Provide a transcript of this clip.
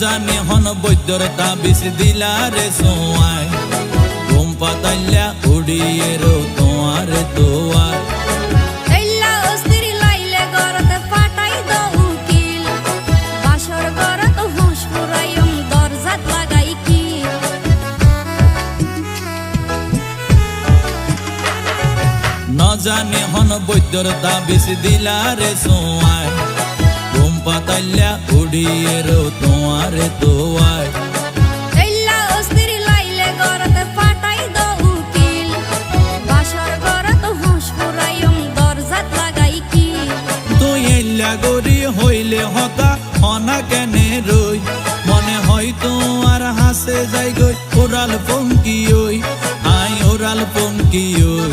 জানি হন বৈদ্যর তাবিজ দিলা রে সোয়াই ঘুম পাতাইলা উড়িয়ে রো তোমার দোয়ার এল্লা অস্থির লাইলে গরতে ফাটাই দো উকিল বাসর গরত হুঁশ পুরাইম দরজাত লাগাই কি ন জানি হন বৈদ্যর তাবিজ দিলা রে সোয়াই ঘুম পাতাইলা উড়িয়ে রো তোমার দোয়ার এল্লা অস্থির লাইলে গরতে ফাটাই দো উকিল বাসর গরত হুঁশ পুরাইম দরজাত লাগাই কি তুই এল্লা গরি হইলে হতা হনা কেনে রই মনে হয় তোমার হাসে যাই গই ওরাল পঙ্কি ওই আই ওরাল পঙ্কি ওই